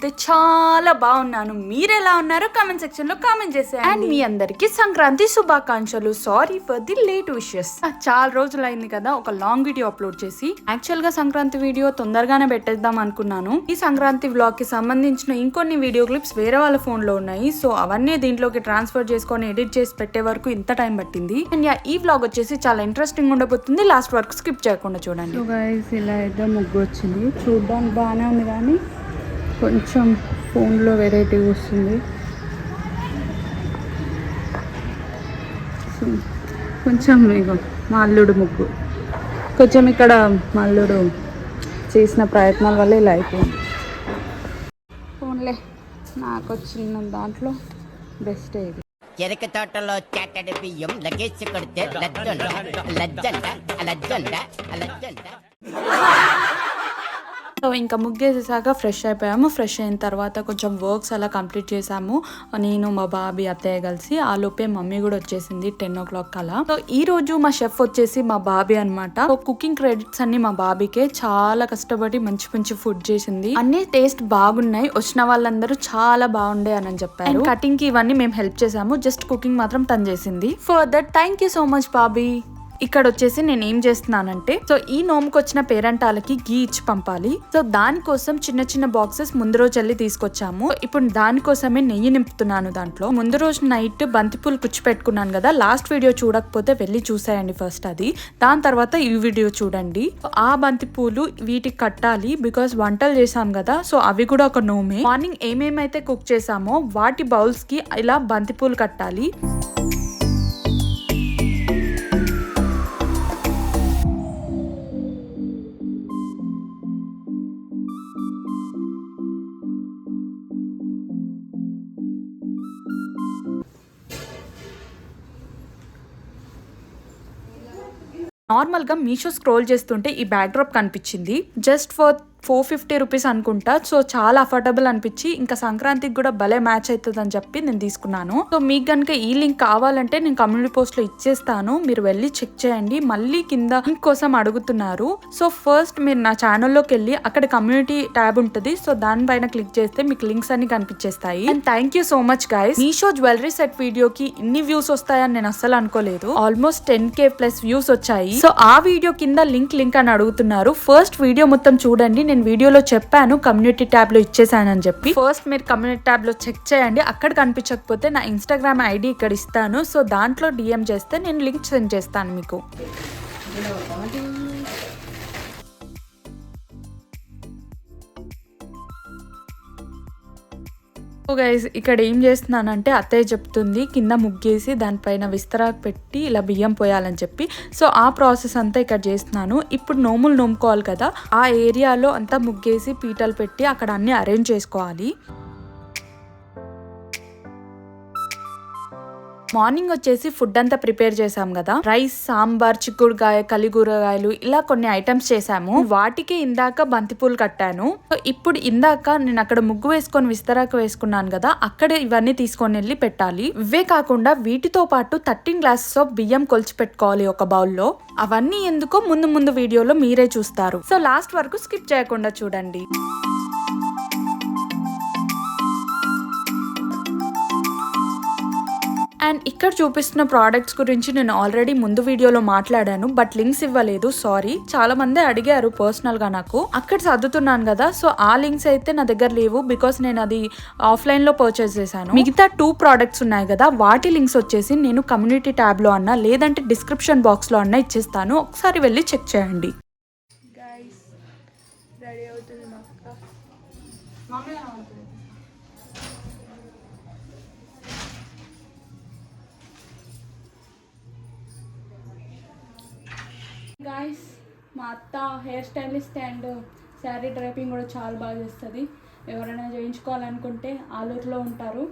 నేనైతే చాలా బాగున్నాను. మీరు ఎలా ఉన్నారో కామెంట్ సెక్షన్ లో కామెంట్ చేసేయండి. అండ్ మీ అందరికి సంక్రాంతి శుభాకాంక్షలు. Sorry for the late wishes. చాలా రోజులు అయింది కదా ఒక లాంగ్ వీడియో అప్లోడ్ చేసి. యాక్చువల్ గా సంక్రాంతి వీడియో తొందరగానే పెట్టేద్దాం అనుకున్నాను. ఈ సంక్రాంతి వ్లాగ్ కి సంబంధించిన ఇంకొన్ని వీడియో క్లిప్స్ వేరే వాళ్ళ ఫోన్ లో ఉన్నాయి. సో అవన్నీ దీంట్లోకి ట్రాన్స్ఫర్ చేసుకొని ఎడిట్ చేసి పెట్టే వరకు ఇంత టైం పట్టింది. అండ్ ఈ వ్లాగ్ వచ్చేసి చాలా ఇంట్రెస్టింగ్ ఉండబోతుంది. లాస్ట్ వరకు స్కిప్ చేయకుండా చూడండి. సో గైస్ ఇలా అయితే ముగ్గు వచ్చింది. చూడడానికి బాగానే ఉంది కానీ కొంచెం ఫోన్లో వెరైటీ వస్తుంది. కొంచెం ఇగో మా అల్లుడు ముగ్గు కొంచెం ఇక్కడ మా అల్లుడు చేసిన ప్రయత్నాల వల్ల ఇలా అయిపోయింది. ఫోన్లే నాకు వచ్చిన దాంట్లో బెస్ట్ ఇది. చెరక తోటలో చాటడి బియ్యం లగేజ్ కొడితే లజ్జండ లజ్జండ లజ్జండ లజ్జండ. సో ఇంకా ముగ్గేసేసాక ఫ్రెష్ అయిపోయాము. ఫ్రెష్ అయిన తర్వాత కొంచెం వర్క్స్ అలా కంప్లీట్ చేసాము. నేను మా బాబీ అత్తయ్య కలిసి. ఆ లోపే మమ్మీ కూడా వచ్చేసింది 10 o'clock అలా. సో ఈ రోజు మా షెఫ్ వచ్చేసి మా బాబీ అనమాట. కుకింగ్ క్రెడిట్స్ అన్ని మా బాబీకే. చాలా కష్టపడి మంచి మంచి ఫుడ్ చేసింది. అన్ని టేస్ట్ బాగున్నాయి. వచ్చిన వాళ్ళందరూ చాలా బాగుండే అని చెప్పారు. కటింగ్ కి ఇవన్నీ మేము హెల్ప్ చేసాము. జస్ట్ కుకింగ్ మాత్రం తను చేసింది. For that thank you so much Bobby. ఇక్కడ వచ్చేసి నేను ఏం చేస్తున్నానంటే, సో ఈ నోముకి వచ్చిన పేరెంటాలకి గీ ఇచ్చి పంపాలి. సో దానికోసం చిన్న చిన్న బాక్సెస్ ముందు రోజు వెళ్ళి తీసుకొచ్చాము. ఇప్పుడు దానికోసమే నెయ్యి నింపుతున్నాను దాంట్లో. ముందు రోజు నైట్ బంతిపూలు కుచ్చి పెట్టుకున్నాను కదా. లాస్ట్ వీడియో చూడకపోతే వెళ్ళి చూసేయండి ఫస్ట్ అది. దాని తర్వాత ఈ వీడియో చూడండి. ఆ బంతిపూలు వీటికి కట్టాలి. బికాస్ వంటలు చేసాం కదా. సో అవి కూడా ఒక నోమే. మార్నింగ్ ఏమేమైతే కుక్ చేసామో వాటి బౌల్స్ కి ఇలా బంతిపూలు కట్టాలి. నార్మల్ గా మీషో స్క్రోల్ చేస్తుంటే ఈ బ్యాక్ డ్రాప్ కనిపించింది. జస్ట్ ఫర్ 450 రూపీస్ అనుకుంటా. సో చాలా అఫోర్డబుల్ అనిపించి ఇంకా సంక్రాంతికి కూడా భలే మ్యాచ్ అవుతుంది అని చెప్పి నేను తీసుకున్నాను. సో మీకు కనుక ఈ లింక్ కావాలంటే నేను కమ్యూనిటీ పోస్ట్ లో ఇచ్చేస్తాను. మీరు వెళ్ళి చెక్ చేయండి. మళ్ళీ కింద లింక్ కోసం అడుగుతున్నారు. సో ఫస్ట్ మీరు నా ఛానల్లోకి వెళ్ళి అక్కడ కమ్యూనిటీ ట్యాబ్ ఉంటుంది. సో దానిపైన క్లిక్ చేస్తే మీకు లింక్స్ అన్ని కనిపించేస్తాయి. And thank you so much guys. Meesho jewellery set వీడియోకి ఇన్ని వ్యూస్ వస్తాయని నేను అస్సలు అనుకోలేదు. ఆల్మోస్ట్ 10K ప్లస్ వ్యూస్ వచ్చాయి. సో ఆ వీడియో కింద లింక్ అని అడుగుతున్నారు. ఫస్ట్ వీడియో మొత్తం చూడండి. నేను వీడియోలో చెప్పాను కమ్యూనిటీ ట్యాబ్ లో ఇచ్చేసానని చెప్పి. ఫస్ట్ మీరు కమ్యూనిటీ ట్యాబ్ లో చెక్ చేయండి. అక్కడ కనిపించకపోతే నా ఇన్స్టాగ్రామ్ ఐడి ఇక్కడ ఇస్తాను. సో దాంట్లో DM చేస్తే నేను లింక్ సెండ్ చేస్తాను మీకు. సో గైస్ ఇక్కడ ఏం చేస్తున్నానంటే అత్తయ్య చెప్తుంది కింద ముగ్గేసి దానిపైన విస్తరాకు పెట్టి ఇలా బియ్యం పోయాలని చెప్పి. సో ఆ ప్రాసెస్ అంతా ఇక్కడ చేస్తున్నాను. ఇప్పుడు నోములు నోముకోవాలి కదా. ఆ ఏరియాలో అంతా ముగ్గేసి పీటలు పెట్టి అక్కడ అన్ని అరేంజ్ చేసుకోవాలి. మార్నింగ్ వచ్చేసి ఫుడ్ అంతా ప్రిపేర్ చేసాం కదా. రైస్, సాంబార్, చిక్కుడుకాయ, కలిగూరగాయలు ఇలా కొన్ని ఐటమ్స్ చేసాము. వాటికి ఇందాక బంతిపూలు కట్టాను. ఇప్పుడు ఇందాక నేను అక్కడ ముగ్గు వేసుకొని విస్తరాకు వేసుకున్నాను కదా. అక్కడ ఇవన్నీ తీసుకొని వెళ్ళి పెట్టాలి. ఇవే కాకుండా వీటితో పాటు 13 glasses ఆఫ్ బియ్యం కొలిచి పెట్టుకోవాలి ఒక బౌల్లో. అవన్నీ ఎందుకో ముందు వీడియోలో మీరే చూస్తారు. సో లాస్ట్ వరకు స్కిప్ చేయకుండా చూడండి. అండ్ ఇక్కడ చూపిస్తున్న ప్రోడక్ట్స్ గురించి నేను ఆల్రెడీ ముందు వీడియోలో మాట్లాడాను. బట్ లింక్స్ ఇవ్వలేదు. సారీ. చాలా మంది అడిగారు పర్సనల్ గా నాకు. అక్కడ చదువుతున్నాను కదా. సో ఆ లింక్స్ అయితే నా దగ్గర లేవు. బికాస్ నేను అది ఆఫ్లైన్ లో పర్చేస్ చేశాను. మిగతా 2 ప్రోడక్ట్స్ ఉన్నాయి కదా. వాటి లింక్స్ వచ్చేసి నేను కమ్యూనిటీ ట్యాబ్ లో అన్నా లేదంటే డిస్క్రిప్షన్ బాక్స్ లో అన్నా ఇచ్చేస్తాను. ఒకసారి వెళ్ళి చెక్ చేయండి. గాయస్ మా అత్త హెయిర్ స్టైలిస్ట్ అండ్ శారీ డ్రైపింగ్ కూడా చాలా బాగా చేస్తుంది. ఎవరైనా చేయించుకోవాలనుకుంటే ఆలూరులో ఉంటారు.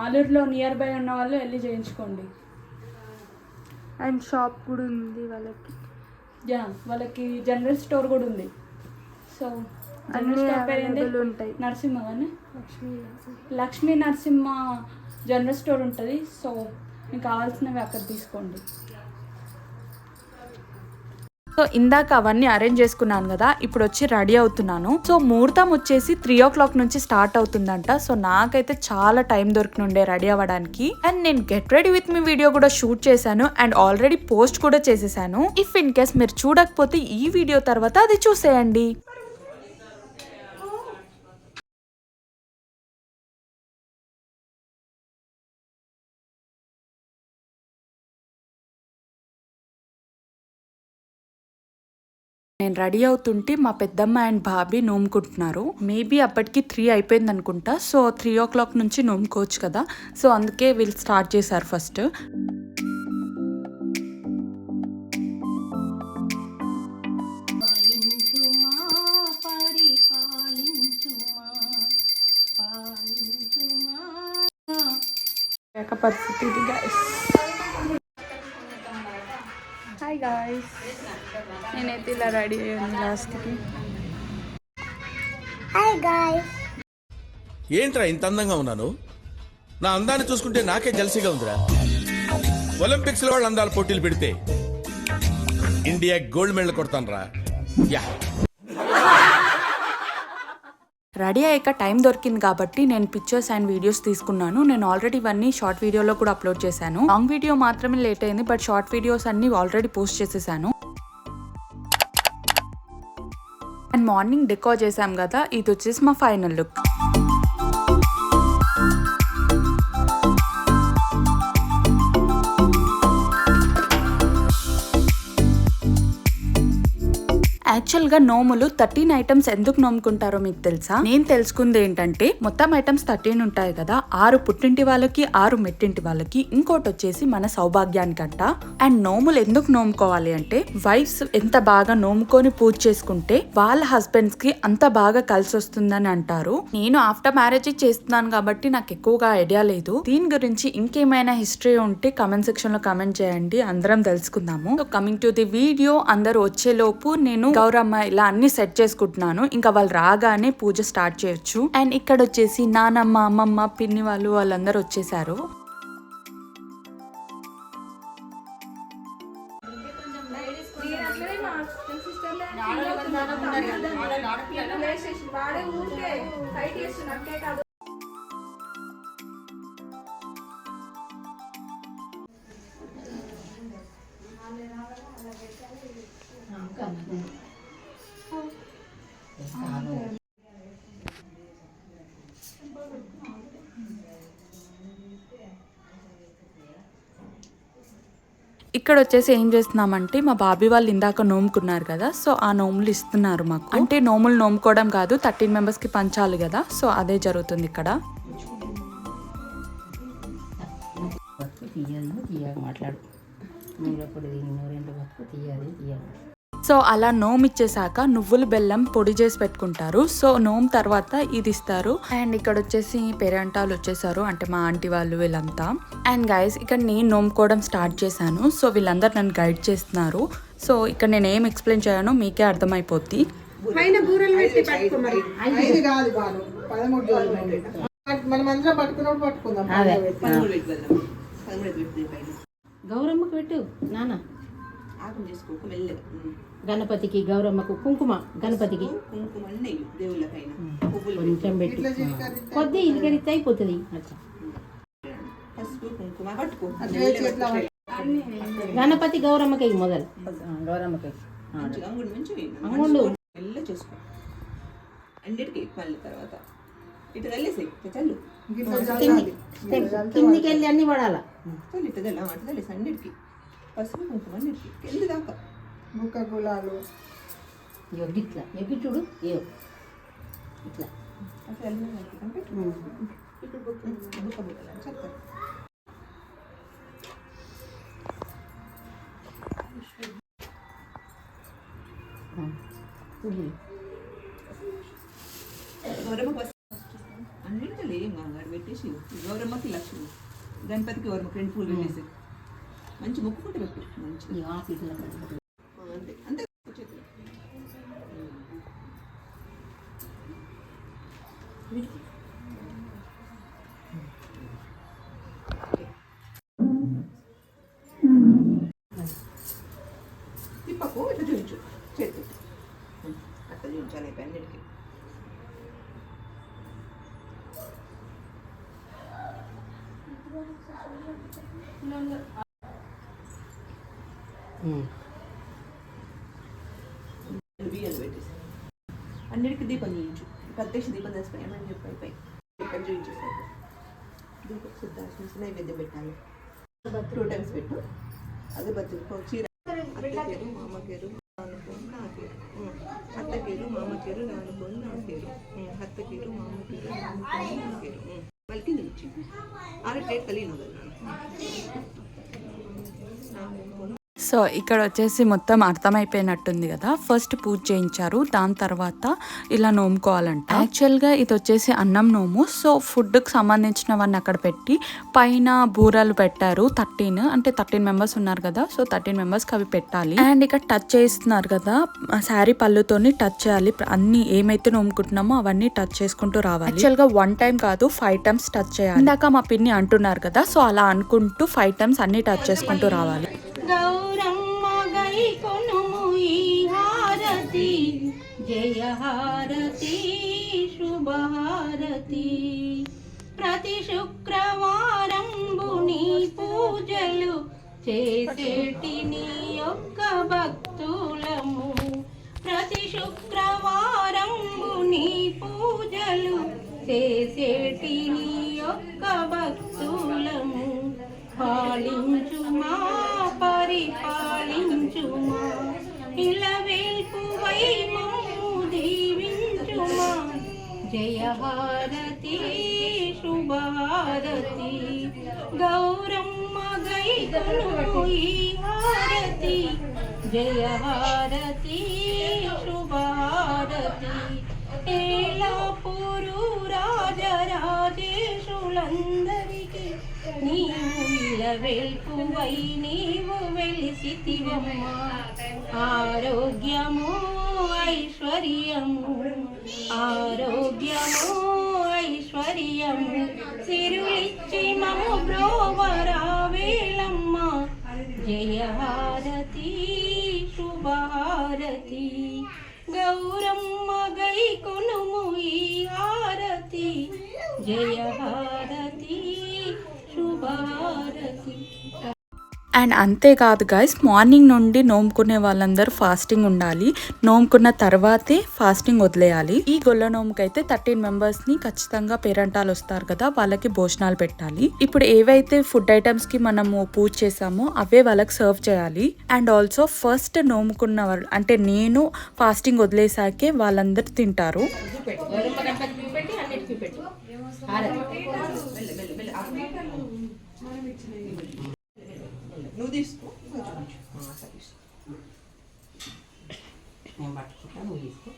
ఆలూరులో నియర్ బై ఉన్న వాళ్ళు వెళ్ళి చేయించుకోండి. అండ్ షాప్ కూడా ఉంది వాళ్ళకి. వాళ్ళకి జనరల్ స్టోర్ కూడా ఉంది. సో జనరల్ స్టోర్ పేరు ఏంటి? ఉంటాయి. నరసింహ కానీ లక్ష్మీ నరసింహ జనరల్ స్టోర్ ఉంటుంది. సో మీకు కావాల్సినవి అక్కడ తీసుకోండి. సో ఇందాక అవన్నీ అరేంజ్ చేసుకున్నాను కదా, ఇప్పుడు వచ్చి రెడీ అవుతున్నాను. సో ముహూర్తం వచ్చేసి 3 o'clock నుంచి స్టార్ట్ అవుతుందంట. సో నాకైతే చాలా టైం దొరికినుండే రెడీ అవ్వడానికి. అండ్ నేను get ready with me video కూడా షూట్ చేశాను అండ్ ఆల్రెడీ పోస్ట్ కూడా చేసేసాను. ఇఫ్ ఇన్ కేస్ మీరు చూడకపోతే ఈ వీడియో తర్వాత అది చూసేయండి. నేను రెడీ అవుతుంటే మా పెద్దమ్మ అండ్ బాబీ నోముకుంటున్నారు. మేబీ అప్పటికి 3 అయిపోయింది అనుకుంటా. సో 3 o'clock నుంచి నోముకోవచ్చు కదా, సో అందుకే వీళ్ళు స్టార్ట్ చేశారు ఫస్ట్. పరిస్థితి ఇది గైస్. హాయ్ గాయ్స్, నేనైతే ఇలా రెడీ అయ్యాను లాస్ట్కి. Hi guys. ఏంట్రా ఇంత అందంగా ఉన్నాను? నా అందాన్ని చూసుకుంటే నాకే జలసిగా ఉందిరా. ఒలింపిక్స్ లో వాళ్ళు అందాల పోటీలు పెడితే ఇండియా గోల్డ్ మెడల్ కొడతానురా. యా. రెడీ అయ్యాక టైం దొరికింది కాబట్టి నేను పిక్చర్స్ అండ్ వీడియోస్ తీసుకున్నాను. నేను ఆల్రెడీ ఇవన్నీ షార్ట్ వీడియోలో కూడా అప్లోడ్ చేశాను. లాంగ్ వీడియో మాత్రమే లేట్ అయింది, బట్ షార్ట్ వీడియోస్ అన్ని ఆల్రెడీ పోస్ట్ చేసేసాను. అండ్ మార్నింగ్ డెకోర్ చేసాం కదా, ఇది వచ్చేసి మా ఫైనల్ లుక్. యాక్చువల్ గా నోములు 13 ఐటమ్స్ ఎందుకు నోముకుంటారో మీకు తెలుసా? నేను తెలుసుకుంది ఏంటంటే, మొత్తం ఐటమ్స్ 13 ఉంటాయి కదా, 6 పుట్టింటి వాళ్ళకి, 6 మెట్టింటి వాళ్ళకి, ఇంకోటి వచ్చేసి మన సౌభాగ్యానికంట. అండ్ నోములు ఎందుకు నోముకోవాలి అంటే, వైఫ్స్ ఎంత బాగా నోముకొని పూజ చేసుకుంటే వాళ్ళ హస్బెండ్స్ కి అంత బాగా కలిసి వస్తుందని అంటారు. నేను ఆఫ్టర్ మ్యారేజ్ చేస్తున్నాను కాబట్టి నాకు ఎక్కువగా ఐడియా లేదు. దీని గురించి ఇంకేమైనా హిస్టరీ ఉంటే కమెంట్ సెక్షన్ లో కమెంట్ చేయండి, అందరం తెలుసుకుందాము. So coming to the video, అందరూ వచ్చేలోపు నేను గౌరమ్మ ఇలా అన్ని సెట్ చేసుకుంటున్నాను. ఇంకా వాళ్ళు రాగానే పూజ స్టార్ట్ చేయొచ్చు. అండ్ ఇక్కడ వచ్చేసి నానమ్మ, అమ్మమ్మ, పిన్ని వాళ్ళందరూ వచ్చేసారు. ఇక్కడ వచ్చేసి ఏం చేస్తున్నామంటే, మా బాబీ వాళ్ళు ఇందాక నోముకున్నారు కదా, సో ఆ నోములు ఇస్తున్నారు మాకు. అంటే నోములు నోముకోవడం కాదు, 13 members కి పంచాలి కదా, సో అదే జరుగుతుంది ఇక్కడ. సో అలా నోము ఇచ్చేసాక నువ్వులు బెల్లం పొడి చేసి పెట్టుకుంటారు. సో నోము తర్వాత ఇది ఇస్తారు. అండ్ ఇక్కడ వచ్చేసి పేరెంటాలు వచ్చేసారు, అంటే మా ఆంటీ వాళ్ళు వీళ్ళంతా. అండ్ గైస్, ఇక్కడ నేను నోముకోవడం స్టార్ట్ చేశాను. సో వీళ్ళందరూ నన్ను గైడ్ చేస్తున్నారు. సో ఇక్కడ నేను ఏం ఎక్స్ప్లెయిన్ చేయానో మీకే అర్థమైపోద్ది. గౌరమ్మకు పెట్టు నాన్న, గణపతికి గౌరమ్మకు కుంకుమ, గణపతికి కొంచెం పెట్టు, కొద్ది ఇదిగడితే అయిపోతుంది. గణపతి గౌరమ్మకి మొదలు, గౌరమ్మకి అంగుండు అన్నిటికీ మళ్ళీ తర్వాత ఇటు తల్లేసి చల్లు, కిందికి వెళ్ళి అన్ని పడాలా, చల్లు ఇటు తెల్ల అటు తల్లేసి అన్నిటికీ పసుపు కుంకుమ అన్నిటికీ కింది దాకా ముక్క గులాలు ఇట్లా ఎగ్గి చూడు, ఏ ఇట్లా అట్లా ఇప్పుడు బుక్క బుక్కలని చెప్తారు. గౌరమ్మకి అన్నింటిలో ఏం కాదు పెట్టేసి, గౌరమ్మకి లక్ష్మి, గణపతికి గౌరమ్మకి 2 పూలు పెట్టేసి మంచి మొక్కుకుంటే పెట్టు, మంచి అంతే అంతే. తిప్పకు ఇట్లా చూపించు. బియ్యాలు పెట్టేసి అన్నిటికీ దీపం చేయించు ప్రత్యక్ష దీపం తెచ్చిపోయి ఏమని చెప్పి అయిపోయి ఇక్కడ చూపించేసారు దీపం శుద్ధాశ్వాస నైవేద్యం పెట్టాలి 2 times పెట్టు అదే బతుకు చీర అత్తకేరు మామకేరు నాన్నకేరు నాకేరు అత్తకేరు మామకేరు నాన్నకేరు నాకేరు అత్తకేరు మామకేరు నాన్నకేరు నాకేరు వాళ్ళకి నుంచి ఆరు ప్లేట్ కలిగిన సో ఇక్కడ వచ్చేసి మొత్తం అర్థమైపోయినట్టుంది కదా. ఫస్ట్ పూజ చేయించారు, దాని తర్వాత ఇలా నోముకోవాలంట. యాక్చువల్గా ఇది వచ్చేసి అన్నం నోము. సో ఫుడ్కి సంబంధించినవన్నీ అక్కడ పెట్టి పైన బూరలు పెట్టారు. 13 మెంబర్స్ ఉన్నారు కదా, సో 13 మెంబర్స్కి అవి పెట్టాలి. అండ్ ఇక్కడ టచ్ చేస్తున్నారు కదా, శారీ పళ్ళుతోని టచ్ చేయాలి. అన్ని ఏమైతే నోముకుంటున్నామో అవన్నీ టచ్ చేసుకుంటూ రావాలి. యాక్చువల్గా 1 time కాదు 5 times టచ్ చేయాలి. ఇందాక మా పిన్ని అంటున్నారు కదా, సో అలా అనుకుంటూ 5 times అన్ని టచ్ చేసుకుంటూ రావాలి. గౌరమ్మ గై కొనుము ఈ హారతి, జయ హారతి శుభహారతి. ప్రతి శుక్రవారంబు నీ పూజలు చేసేటి నీ యొక్క భక్తులము. ప్రతి శుక్రవారంబు నీ పూజలు చేసేటి నీ యొక్క భక్తులము. పాలించుమా పరిపాలించుమా, ఇలవేల్పువై మమ్ము దీవించుమా. జయ హారతి శుభహారతి, గౌరమ్మ గై కొనుము ఈ హారతి, జయ హారతి శుభహారతి. ఏలాపూరు రాజరాజేశులందరికీ నీవు ఇలవేల్పువై నీవు వెలిసితివమ్మ. ఆరోగ్యము ఐశ్వర్యము, ఆరోగ్యము ఐశ్వర్యము సిరులిచ్చి మము బ్రోవరావేలమ్మ. జయ హారతి శుభహారతి, గౌరమ్మ గై కొనుము ఈ హారతి, జయ హారతి శుభహారతి. అండ్ అంతేకాదు గైస్, మార్నింగ్ నుండి నోముకునే వాళ్ళందరూ ఫాస్టింగ్ ఉండాలి. నోముకున్న తర్వాతే ఫాస్టింగ్ వదిలేయాలి. ఈ గొల్ల నోముకైతే 13 మెంబర్స్ని ఖచ్చితంగా పేరంటాలు వస్తారు కదా, వాళ్ళకి భోజనాలు పెట్టాలి. ఇప్పుడు ఏవైతే ఫుడ్ ఐటమ్స్కి మనము పూజ చేసామో అవే వాళ్ళకి సర్వ్ చేయాలి. అండ్ ఆల్సో ఫస్ట్ నోముకున్న వాళ్ళు అంటే నేను ఫాస్టింగ్ వదిలేసాకే వాళ్ళందరూ తింటారు. నువ్వు తీసుకో నేను పట్టుకుంటా, నువ్వు తీసుకో.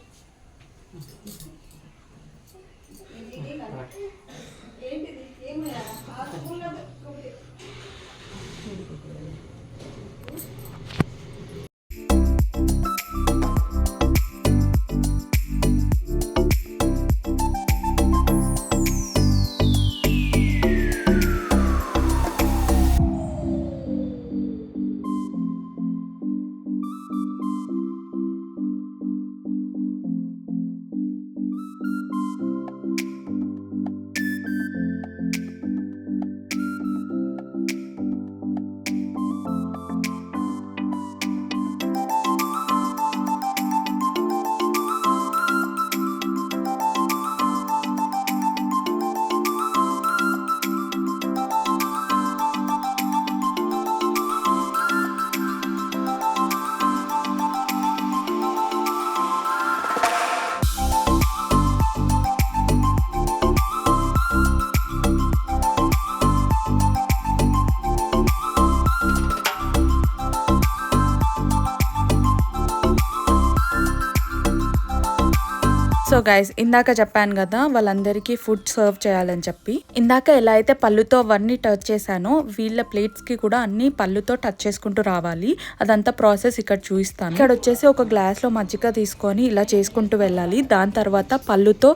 సో గైస్, ఇందాక చెప్పాను కదా వాళ్ళందరికీ ఫుడ్ సర్వ్ చేయాలని చెప్పి. ఇందాక ఎలా అయితే పళ్ళుతో అవన్నీ టచ్ చేశానో వీళ్ళ ప్లేట్స్కి కూడా అన్ని పళ్ళుతో టచ్ చేసుకుంటూ రావాలి. అదంతా ప్రాసెస్ ఇక్కడ చూపిస్తాను. ఇక్కడ వచ్చేసి ఒక గ్లాస్లో మజ్జిగ తీసుకొని ఇలా చేసుకుంటూ వెళ్ళాలి. దాని తర్వాత పళ్ళుతో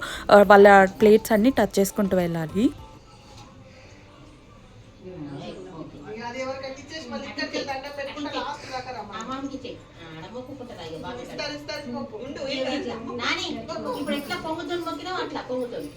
వాళ్ళ ప్లేట్స్ అన్ని టచ్ చేసుకుంటూ వెళ్ళాలి. ఇప్పుడు ఎట్లా పొంగుతుంది మొక్కినా అట్లా పొంగుతుంది.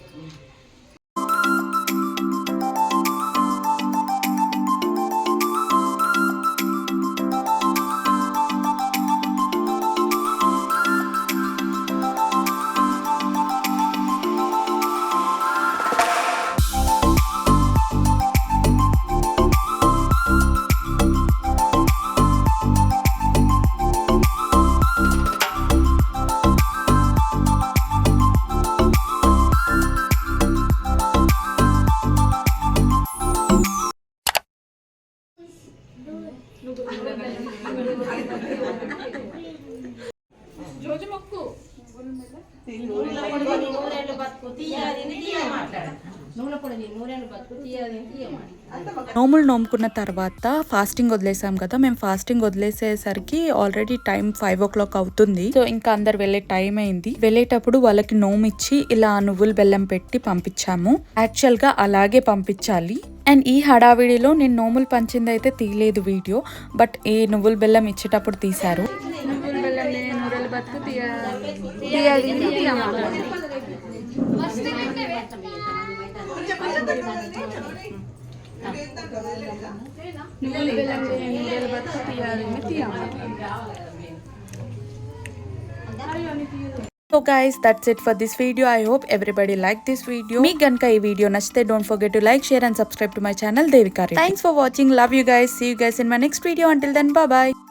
నూనె పొడి నూనెను బతుకు తీయాలి తీయమని నోములు నోముకున్న తర్వాత ఫాస్టింగ్ వదిలేసాం కదా. మేము ఫాస్టింగ్ వదిలేసేసరికి ఆల్రెడీ టైం 5 o'clock అవుతుంది. సో ఇంకా అందరు వెళ్ళే టైం అయింది. వెళ్ళేటప్పుడు వాళ్ళకి నోము ఇచ్చి ఇలా నువ్వుల బెల్లం పెట్టి పంపించాము. యాక్చువల్ గా అలాగే పంపించాలి. అండ్ ఈ హడావిడిలో నేను నోములు పంచింది అయితే తీయలేదు వీడియో, బట్ ఈ నువ్వుల బెల్లం ఇచ్చేటప్పుడు తీశారు. నువ్వుల బెల్లం లేని నూరెల బతుకు తీయాలి నువ్వుల బెల్లం లేని నూరెల బతుకు తీయాలి. So guys, that's it for this video. I hope everybody liked this video. మీకు గనుక ఈ వీడియో నచ్చితే don't forget to like, share and subscribe to my channel Devika Reddy. Thanks for watching. Love you guys. See you guys in my next video. Until then, bye bye.